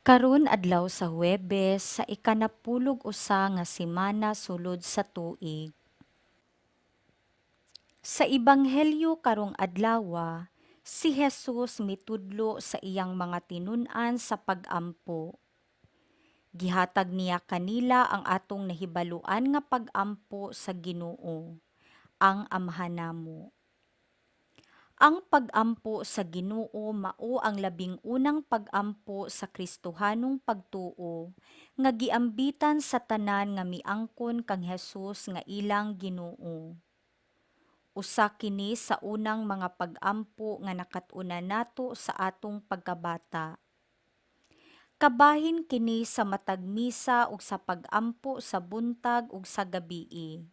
Karon adlaw sa Huwebes sa ikanapulog usa nga semana sulod sa tuig. Sa ebanghelyo karong adlawa, si Jesus mitudlo sa iyang mga tinun-an sa pag-ampo. Gihatag niya kanila ang atong nahibaluan nga pag-ampo sa Ginoo, ang Amahan namo. Ang pag-ampo sa Ginoo mao ang labing unang pag-ampo sa Kristohanong pagtuo nga giambitan sa tanan nga miangkon kang Hesus nga ilang Ginoo. Usa kini sa unang mga pag-ampo nga nakat-una nato sa atong pagkabata. Kabahin kini sa matag misa ug sa pag-ampo sa buntag ug sa gabii.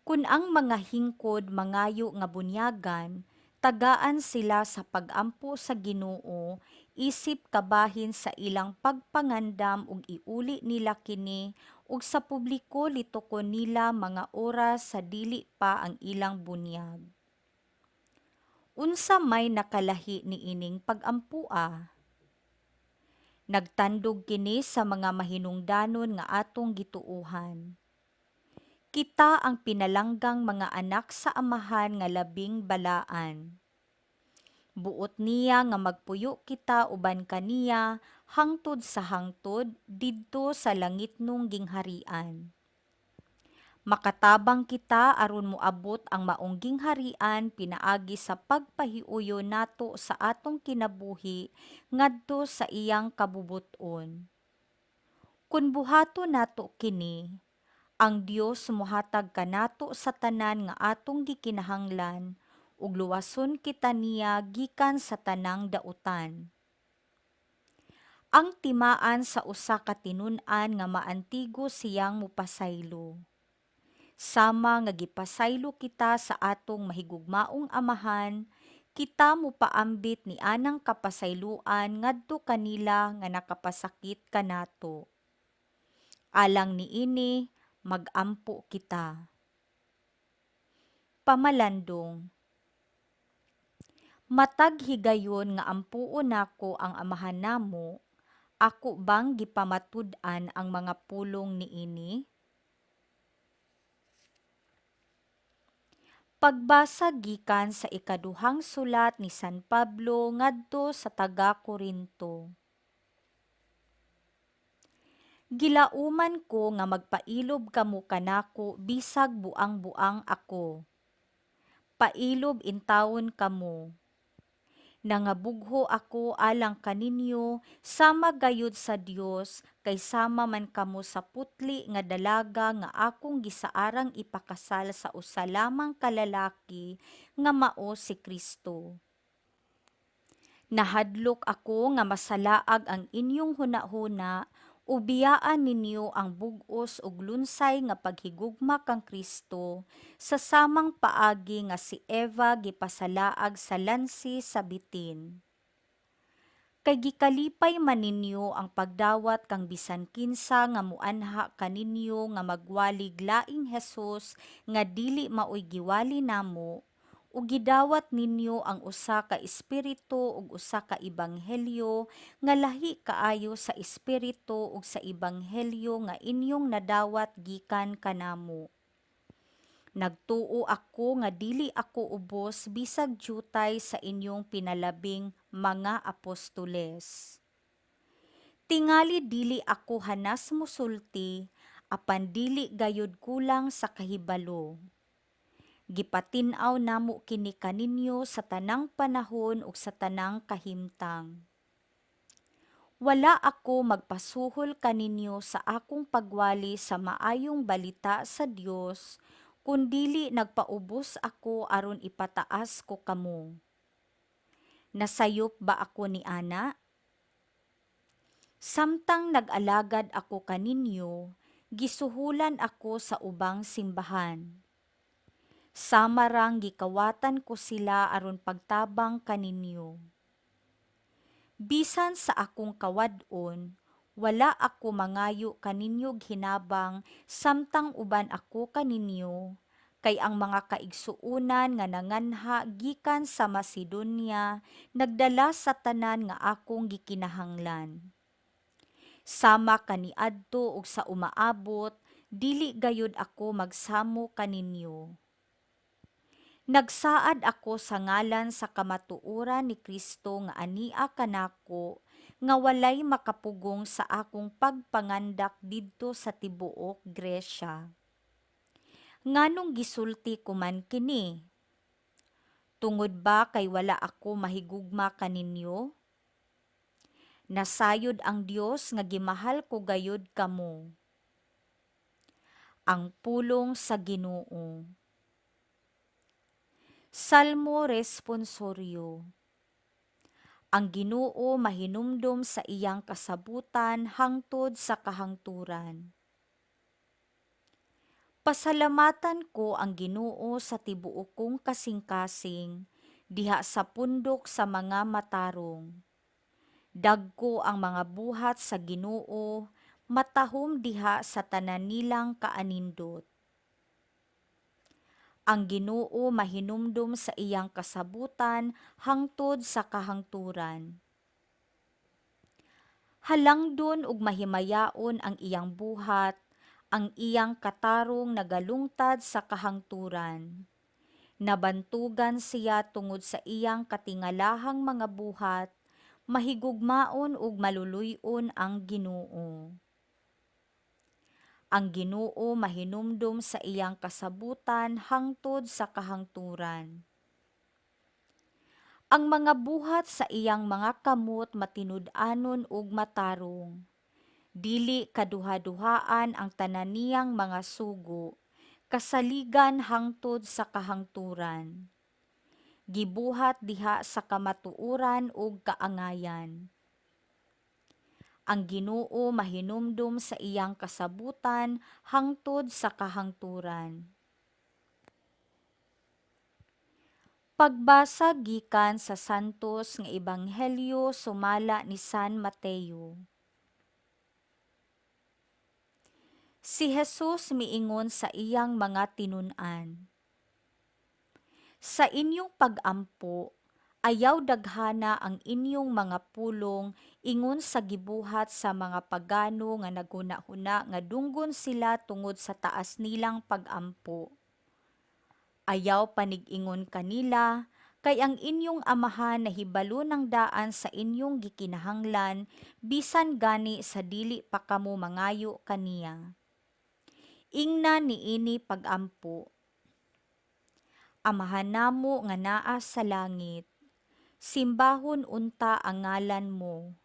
Kun ang mga hingkod mangayo nga bunyagan, tagaan sila sa pag-ampo sa Ginoo, isip kabahin sa ilang pagpangandam ug iuli nila kini ug sa publiko litukon nila mga oras sa dili pa ang ilang bunyag. Unsa may nakalahi ni ining pag-ampua? Nagtandog kini sa mga mahinungdanon nga atong gituohan. Kita ang pinalanggang mga anak sa amahan nga labing balaan. Buot niya nga magpuyo kita uban kaniya hangtod sa hangtod didto sa langitnong gingharian. Makatabang kita aron moabot ang maong gingharian pinaagi sa pagpahiuyo nato sa atong kinabuhi ngadto sa iyang kabubuton. Kun buhato nato kini, ang Dios mohatag kanato sa tanan nga atong gikinahanglan ug luwason kita niya gikan sa tanang dautan. Ang timaan sa usa ka tinun-an nga maantigo siyang mopasaylo. Sama nga gipasaylo kita sa atong mahigugmaong amahan, kita mopaambit ni anang kapasayloan ngadto kanila nga nakapasakit kanato. Alang niini, mag-ampo kita. Pamalandong. Matag higayon nga ampuon nako ang amahan namo, ako bang gipamatud-an ang mga pulong niini? Pagbasa gikan sa ikaduhang sulat ni San Pablo ngadto sa taga-Korinto. Gilauman ko nga magpailob kamo kanako bisag buang-buang ako. Pailob intawon kamo. Nangabugho ako alang kaninyo sama gayud sa Dios kay sama man kamo sa putli nga dalaga nga akong gisaarang ipakasal sa usa lamang kalalaki nga mao si Kristo. Nahadlok ako nga masalaag ang inyong hunahuna o biyaan ninyo ang bug-os ug lunsay nga paghigugma kang Kristo sa samang paagi nga si Eva gipasalaag sa lansi sa bitin. Kay gikalipay man ninyo ang pagdawat kang bisan kinsa nga muanha kaninyo nga magwalig laing Hesus nga dili maoy giwali namo, ug gidawat ninyo ang usa ka espiritu ug usa ka ebanghelyo nga lahi kaayo sa espiritu ug sa ebanghelyo nga inyong nadawat gikan kanamo. Nagtuo ako nga dili ako ubos bisag diutay sa inyong pinalabing mga apostoles. Tingali dili ako hanas mosulti, apan dili gayud kulang sa kahibalo. Gipatin-aw namo kini kaninyo sa tanang panahon ug sa tanang kahimtang. Wala ako magpasuhol kaninyo sa akong pagwali sa maayong balita sa Dios, kundili nagpaubos ako aron ipataas ko kamo. Nasayop ba ako ni ana? Samtang nag-alagad ako kaninyo, gisuhulan ako sa ubang simbahan. Samarang gikawatan ko sila aron pagtabang kaninyo. Bisan sa akong kawad-on, wala ako mangayo kaninyog hinabang samtang uban ako kaninyo, kay ang mga kaigsuunan nga nanganha gikan sa Macedonia nagdala sa tanan nga akong gikinahanglan. Sama kaniadto ug sa umaabot, dili gayud ako magsamo kaninyo. Nagsaad ako sa ngalan sa kamatuoran ni Kristo nga ania kanako nga walay makapugong sa akong pagpangandak didto sa tibuok Gresya. Nganong gisulti ko man kini? Tungod ba kay wala ako mahigugma kaninyo? Nasayod ang Dios nga gimahal ko gayud kamo. Ang pulong sa Ginoo. Salmo responsoryo. Ang Ginoo mahinumdom sa iyang kasabutan hangtod sa kahangturan. Pasalamatan ko ang Ginoo sa tibuok kong kasing-kasing, diha sa pundok sa mga matarong. Dagko ang mga buhat sa Ginoo, matahom diha sa tanan nilang kaanindot. Ang Ginoo mahinumdom sa iyang kasabutan hangtod sa kahangturan. Halangdon ug mahimayaon ang iyang buhat, ang iyang katarong nagalungtad sa kahangturan. Nabantugan siya tungod sa iyang katingalahang mga buhat, mahigugmaon ug maluluy-on ang Ginoo. Ang Ginoo mahinumdom sa iyang kasabutan hangtod sa kahangturan. Ang mga buhat sa iyang mga kamot matinud-anon ug matarong. Dili kaduha-duhaan ang tanan niyang mga sugo, kasaligan hangtod sa kahangturan. Gibuhat diha sa kamatuoran ug kaangayan. Ang Ginoo mahinumdom sa iyang kasabutan hangtod sa kahangturan. Pagbasa gikan sa Santos nga Ebanghelyo sumala ni San Mateo. Si Jesus miingon sa iyang mga tinun-an, sa inyong pag-ampo, ayaw daghana ang inyong mga pulong ingon sa gibuhat sa mga pagano nga naghuna-huna nga dunggon sila tungod sa taas nilang pag-ampo. Ayaw panig-ingon kanila, kay ang inyong amahan na hibalo ng daan sa inyong gikinahanglan, bisan gani sa dili pa kamo mangayo kaniya. Ingna niini pag-ampo. Amahan namo nga naa sa langit, simbahon unta ang ngalan mo.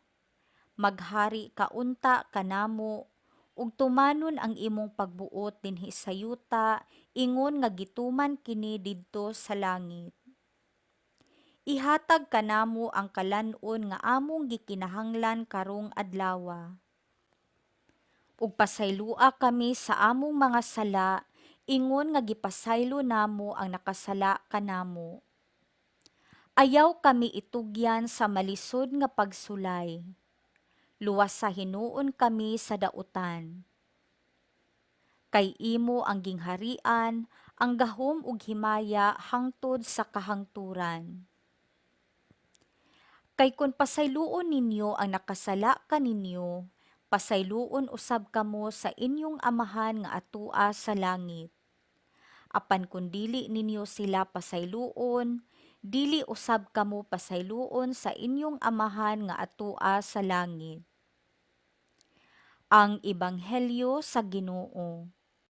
Maghari ka unta kanamo, ug tumanon ang imong pagbuot dinhi sa yuta, ingon nga gituman kini didto sa langit. Ihatag kanamo ang kalan-on nga among gikinahanglan karong adlawa. Ug pasaylua kami sa among mga sala, ingon nga gipasaylo namo ang nakasala kanamo. Ayaw kami itugyan sa malisod nga pagsulay. Luwas sa hinuon kami sa dautan. Kay imo ang gingharian, ang gahom ug himaya hangtod sa kahangturan. Kay kun pasayloon ninyo ang nakasala kaninyo, pasayloon usab kamo sa inyong amahan nga atua sa langit. Apan kun dili ninyo sila pasayloon, dili usab kamo pasayloon sa inyong amahan nga atua sa langit. Ang Ebanghelyo sa Ginoo.